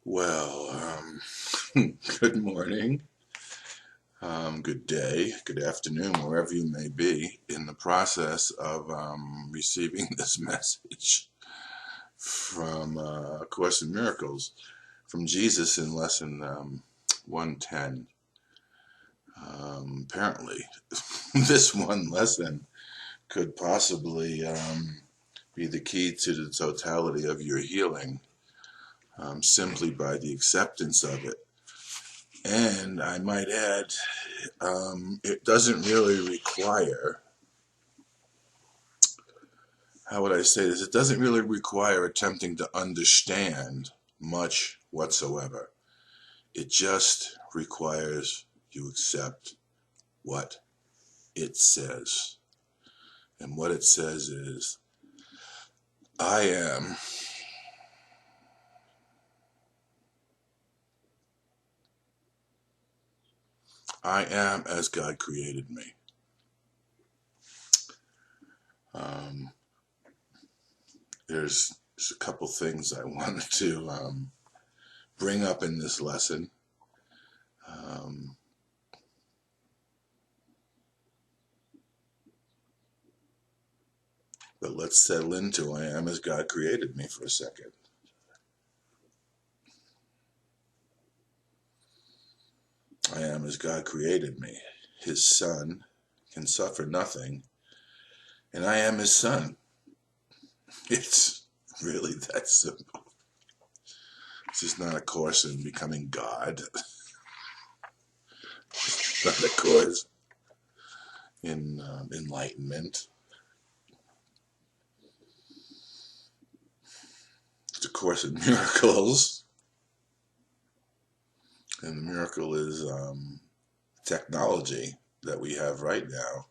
Well, good morning, good day, good afternoon, wherever you may be in the process of receiving this message from A Course in Miracles from Jesus in Lesson 110. Apparently, this one lesson could possibly be the key to the totality of your healing, simply by the acceptance of it. And I might add, it doesn't really require, how would I say this? It doesn't really require attempting to understand much whatsoever. It just requires you accept what it says. And what it says is, I am as God created me. There's a couple things I wanted to bring up in this lesson. But let's settle into I am as God created me for a second. I am as God created me. His son can suffer nothing, and I am his son. It's really that simple. This is not a course in becoming God. It's not a course in enlightenment. It's a course in miracles. And the miracle is technology that we have right now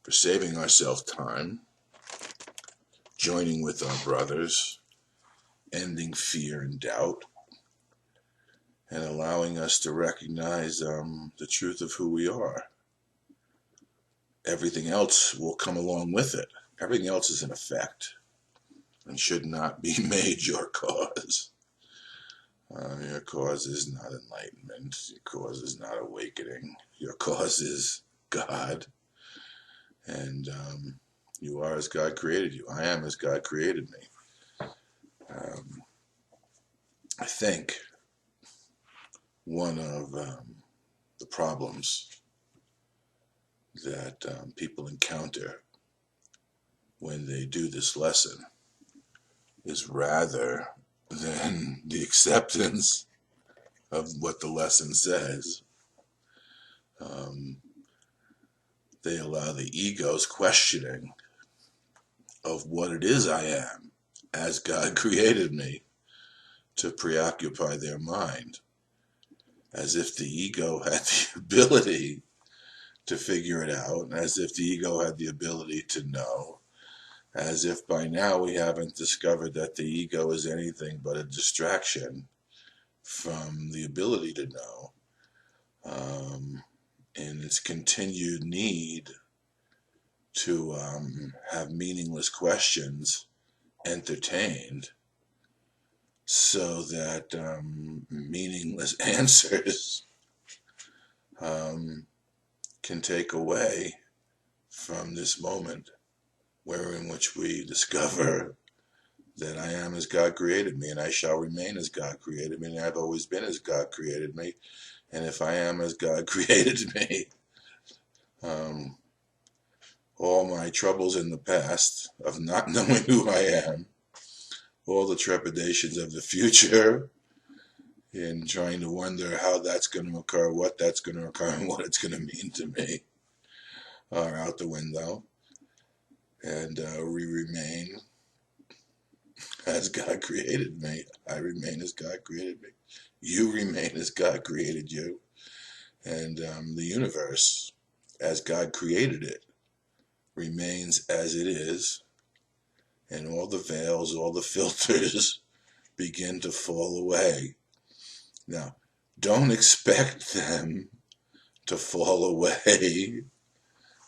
for saving ourselves time, joining with our brothers, ending fear and doubt, and allowing us to recognize the truth of who we are. Everything else will come along with it. Everything else is an effect and should not be made your cause. Your cause is not enlightenment. Your cause is not awakening. Your cause is God. And you are as God created you. I am as God created me. I think one of the problems that people encounter when they do this lesson is, rather than the acceptance of what the lesson says, they allow the ego's questioning of what it is I am as God created me to preoccupy their mind, as if the ego had the ability to figure it out, as if the ego had the ability to know, as if by now we haven't discovered that the ego is anything but a distraction from the ability to know, and its continued need to have meaningless questions entertained so that meaningless answers can take away from this moment in which we discover that I am as God created me, and I shall remain as God created me, and I've always been as God created me. And if I am as God created me, all my troubles in the past of not knowing who I am, all the trepidations of the future, and trying to wonder how that's going to occur, what that's going to occur, and what it's going to mean to me, are out the window. And we remain as God created me. I remain as God created me. You remain as God created you. And the universe, as God created it, remains as it is. And all the veils, all the filters begin to fall away. Now, don't expect them to fall away,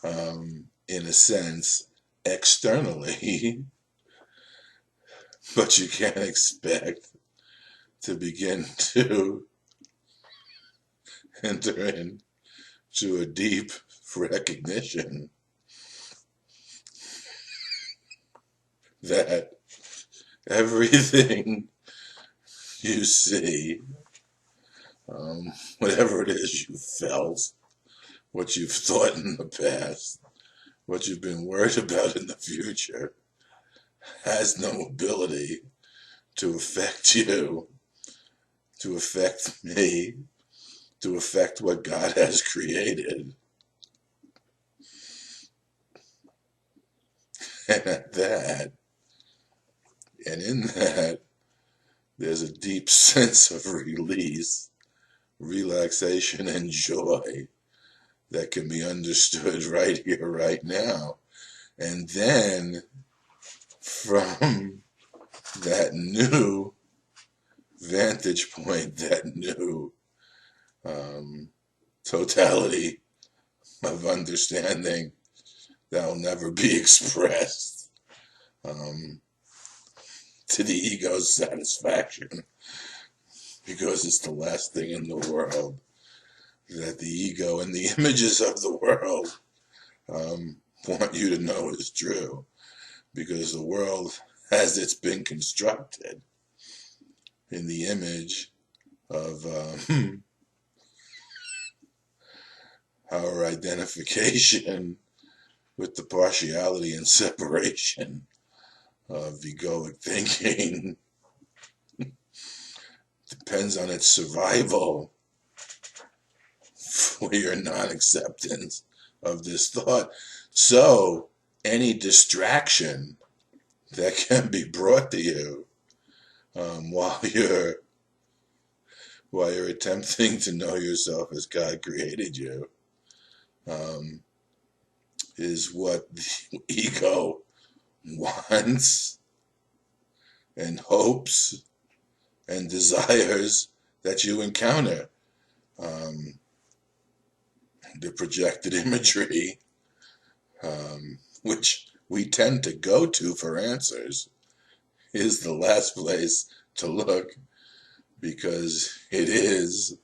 in a sense, externally, but you can't expect to begin to enter into a deep recognition that everything you see, whatever it is you felt, what you've thought in the past, what you've been worried about in the future, has no ability to affect you, to affect me, to affect what God has created. And at that, and in that, there's a deep sense of release, relaxation, and joy that can be understood right here, right now. And then, from that new vantage point, that new totality of understanding that will never be expressed to the ego's satisfaction, because it's the last thing in the world that the ego and the images of the world want you to know is true, because the world, as it's been constructed in the image of our identification with the partiality and separation of egoic thinking, depends on its survival for your non-acceptance of this thought. So any distraction that can be brought to you while you're attempting to know yourself as God created you is what the ego wants and hopes and desires that you encounter. The projected imagery, which we tend to go to for answers, is the last place to look, because it is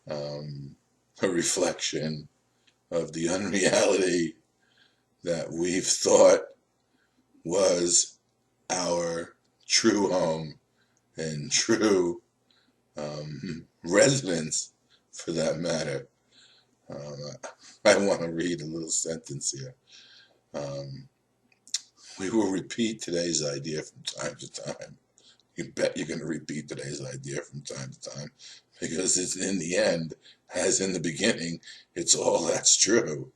a reflection of the unreality that we've thought was our true home and true residence, for that matter. I want to read a little sentence here. We will repeat today's idea from time to time. You bet you're going to repeat today's idea from time to time, because it's in the end, as in the beginning, it's all that's true.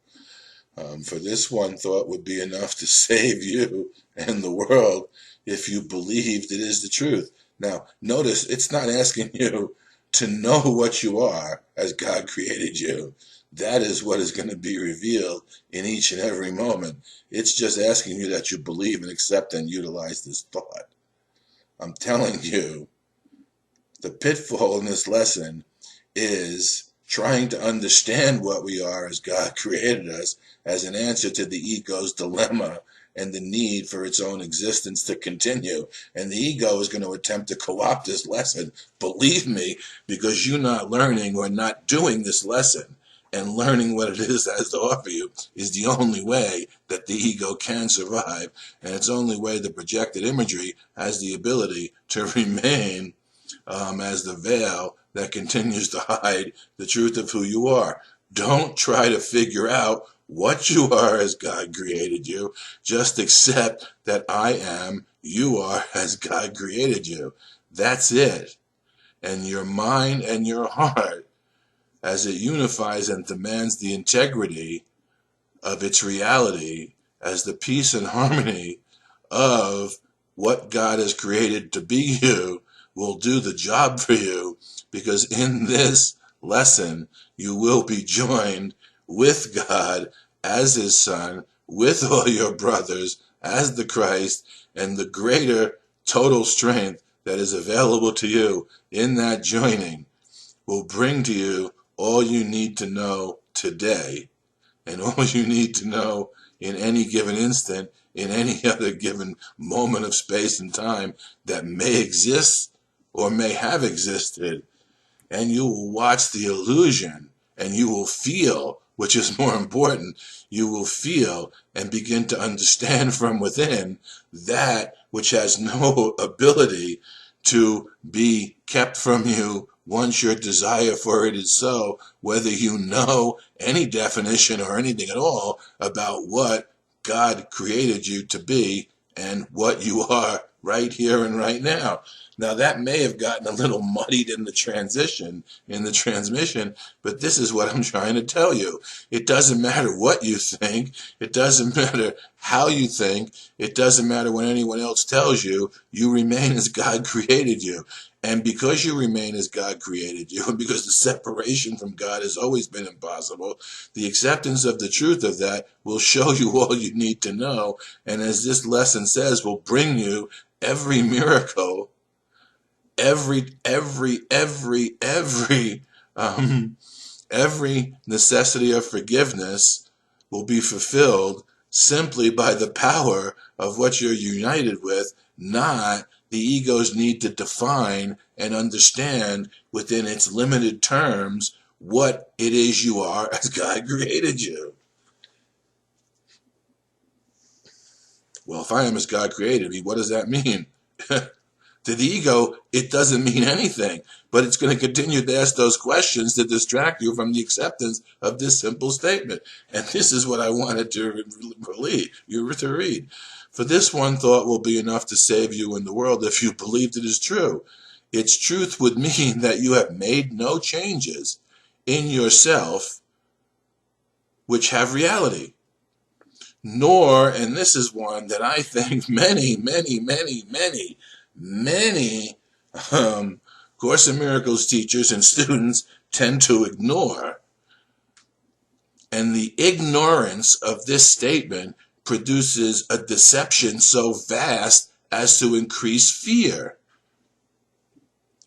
For this one thought would be enough to save you and the world if you believed it is the truth. Now, notice it's not asking you to know what you are as God created you. That is what is going to be revealed in each and every moment. It's just asking you that you believe and accept and utilize this thought. I'm telling you, the pitfall in this lesson is trying to understand what we are as God created us as an answer to the ego's dilemma and the need for its own existence to continue. And the ego is going to attempt to co-opt this lesson, believe me, because you're not learning or not doing this lesson. And learning what it is that has to offer you is the only way that the ego can survive. And it's the only way the projected imagery has the ability to remain as the veil that continues to hide the truth of who you are. Don't try to figure out what you are as God created you. Just accept that I am, you are as God created you. That's it. And your mind and your heart, as it unifies and demands the integrity of its reality as the peace and harmony of what God has created to be you, will do the job for you, because in this lesson you will be joined with God as his son, with all your brothers as the Christ, and the greater total strength that is available to you in that joining will bring to you all you need to know today, and all you need to know in any given instant, in any other given moment of space and time that may exist or may have existed, and you will watch the illusion, and you will feel, which is more important, you will feel and begin to understand from within that which has no ability to be kept from you once your desire for it is so, whether you know any definition or anything at all about what God created you to be and what you are right here and right now. Now, that may have gotten a little muddied in the transition, in the transmission, but this is what I'm trying to tell you. It doesn't matter what you think. It doesn't matter how you think. It doesn't matter what anyone else tells you. You remain as God created you. And because you remain as God created you, and because the separation from God has always been impossible, the acceptance of the truth of that will show you all you need to know. And as this lesson says, will bring you every miracle, every necessity of forgiveness will be fulfilled simply by the power of what you're united with, not the ego's need to define and understand within its limited terms what it is you are as God created you. Well, if I am as God created me, what does that mean? To the ego, it doesn't mean anything, but it's going to continue to ask those questions to distract you from the acceptance of this simple statement. And this is what I wanted to read. For this one thought will be enough to save you in the world if you believed it is true. Its truth would mean that you have made no changes in yourself which have reality. Nor, and this is one that I think many Course in Miracles teachers and students tend to ignore. And the ignorance of this statement produces a deception so vast as to increase fear,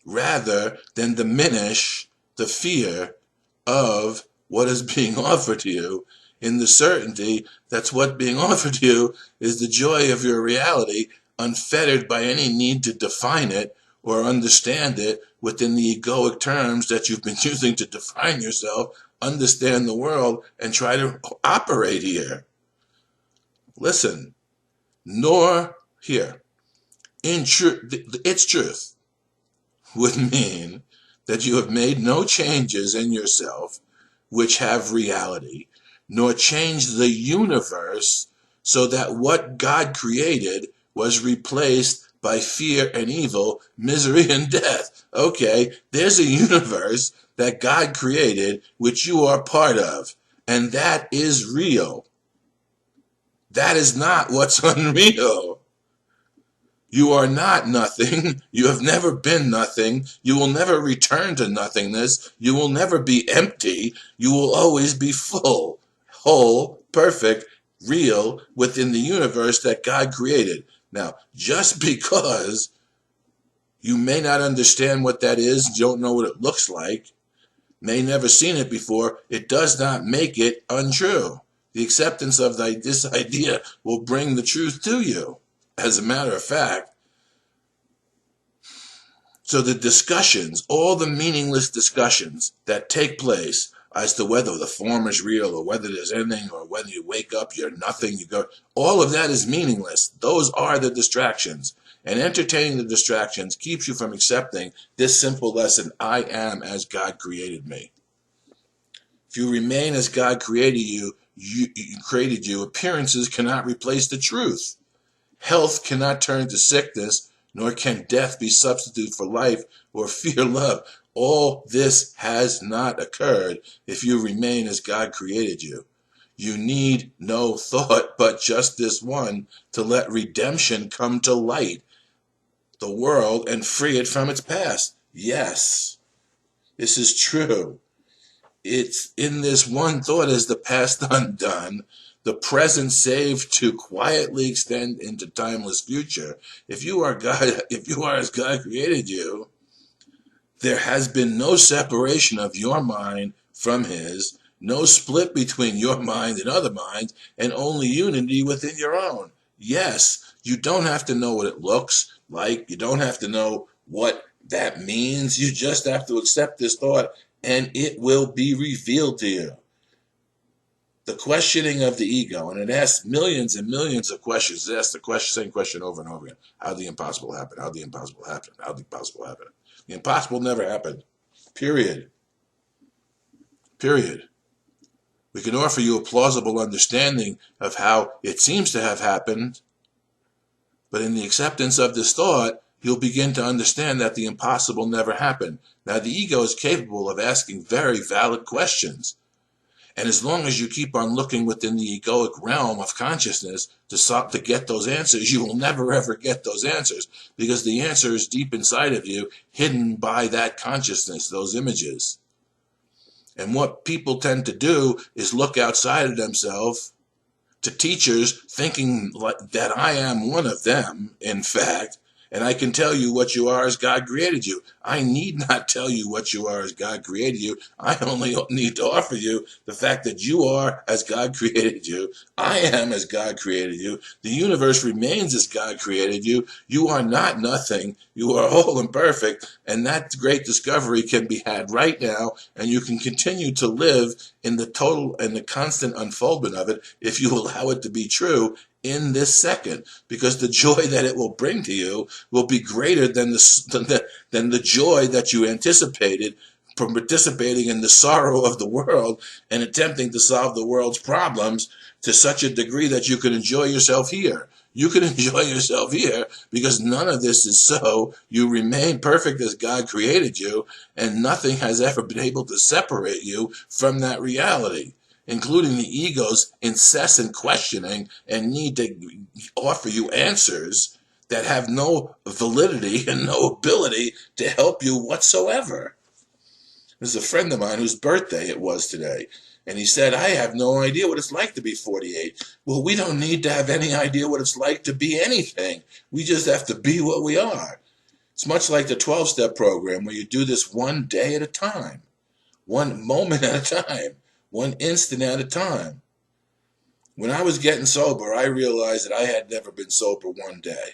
rather than diminish the fear of what is being offered to you, in the certainty that what's being offered to you is the joy of your reality, unfettered by any need to define it or understand it within the egoic terms that you've been using to define yourself, understand the world, and try to operate here. Listen, nor here. Its truth would mean that you have made no changes in yourself which have reality, nor changed the universe so that what God created was replaced by fear and evil, misery and death. Okay, there's a universe that God created which you are part of, and that is real. That is not what's unreal. You are not nothing. You have never been nothing. You will never return to nothingness. You will never be empty. You will always be full, whole, perfect, real within the universe that God created. Now, just because you may not understand what that is, don't know what it looks like, may never seen it before, it does not make it untrue. The acceptance of this idea will bring the truth to you. As a matter of fact, so the discussions, all the meaningless discussions that take place as to whether the form is real or whether there's anything or whether you wake up, you're nothing, you go, all of that is meaningless. Those are the distractions. And entertaining the distractions keeps you from accepting this simple lesson: I am as God created me. If you remain as God created you, appearances cannot replace the truth. Health cannot turn to sickness, nor can death be substitute for life or fear love. All this has not occurred if you remain as God created you. You need no thought but just this one to let redemption come to light the world and free it from its past. Yes, this is true. It's in this one thought is the past undone, the present saved to quietly extend into timeless future. If you are God, if you are as God created you, there has been no separation of your mind from His, no split between your mind and other minds, and only unity within your own. Yes, you don't have to know what it looks like. You don't have to know what That means you just have to accept this thought and it will be revealed to you. The questioning of the ego, and it asks millions and millions of questions. It asks the same question over and over again. How did the impossible happen? How did the impossible happen? How did the impossible happen? The impossible never happened. Period. Period. We can offer you a plausible understanding of how it seems to have happened, but in the acceptance of this thought, you'll begin to understand that the impossible never happened. Now, the ego is capable of asking very valid questions. And as long as you keep on looking within the egoic realm of consciousness to get those answers, you will never ever get those answers, because the answer is deep inside of you, hidden by that consciousness, those images. And what people tend to do is look outside of themselves to teachers thinking that I am one of them, in fact, and I can tell you what you are as God created you. I need not tell you what you are as God created you. I only need to offer you the fact that you are as God created you. I am as God created you. The universe remains as God created you. You are not nothing. You are whole and perfect. And that great discovery can be had right now, and you can continue to live in the total and the constant unfoldment of it if you allow it to be true in this second, because the joy that it will bring to you will be greater than the joy that you anticipated from participating in the sorrow of the world and attempting to solve the world's problems to such a degree that you can enjoy yourself here. You can enjoy yourself here because none of this is so. You remain perfect as God created you, and nothing has ever been able to separate you from that reality, including the ego's incessant questioning and need to offer you answers that have no validity and no ability to help you whatsoever. There's a friend of mine whose birthday it was today, and he said, I have no idea what it's like to be 48. Well, we don't need to have any idea what it's like to be anything. We just have to be what we are. It's much like the 12-step program, where you do this one day at a time, one moment at a time, one instant at a time. When I was getting sober, I realized that I had never been sober one day.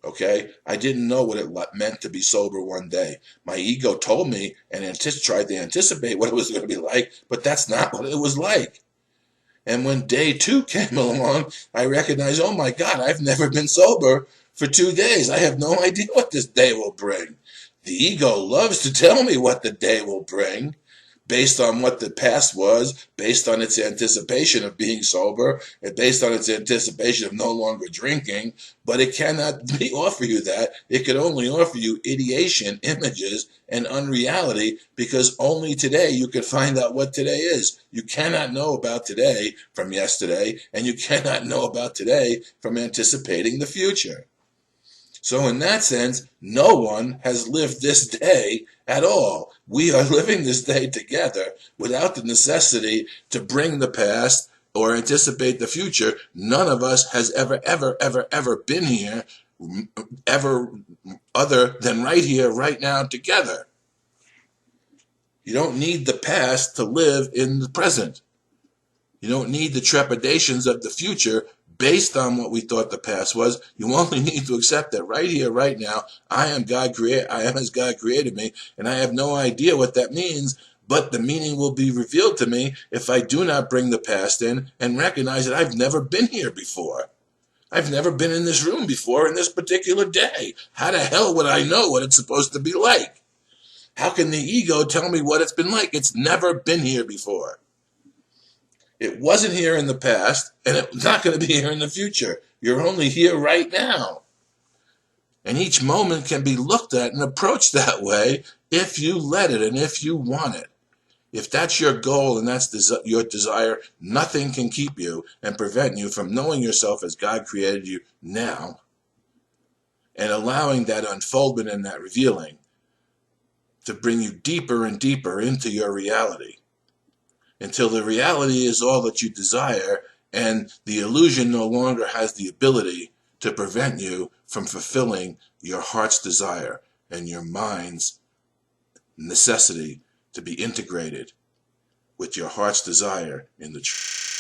Okay? I didn't know what it meant to be sober one day. My ego told me and tried to anticipate what it was going to be like, but that's not what it was like. And when day 2 came along, I recognized, oh my God, I've never been sober for 2 days. I have no idea what this day will bring. The ego loves to tell me what the day will bring, based on what the past was, based on its anticipation of being sober, and based on its anticipation of no longer drinking, but it cannot offer you that. It can only offer you ideation, images, and unreality, because only today you can find out what today is. You cannot know about today from yesterday, and you cannot know about today from anticipating the future. So in that sense, no one has lived this day at all. We are living this day together without the necessity to bring the past or anticipate the future. None of us has ever been here ever other than right here, right now, together. You don't need the past to live in the present. You don't need the trepidations of the future based on what we thought the past was. You only need to accept that right here, right now, I am as God created me, and I have no idea what that means, but the meaning will be revealed to me if I do not bring the past in and recognize that I've never been here before. I've never been in this room before in this particular day. How the hell would I know what it's supposed to be like? How can the ego tell me what it's been like? It's never been here before. It wasn't here in the past, and it's not going to be here in the future. You're only here right now. And each moment can be looked at and approached that way if you let it and if you want it. If that's your goal and that's your desire, nothing can keep you and prevent you from knowing yourself as God created you now and allowing that unfoldment and that revealing to bring you deeper and deeper into your reality, until the reality is all that you desire and the illusion no longer has the ability to prevent you from fulfilling your heart's desire and your mind's necessity to be integrated with your heart's desire in the truth.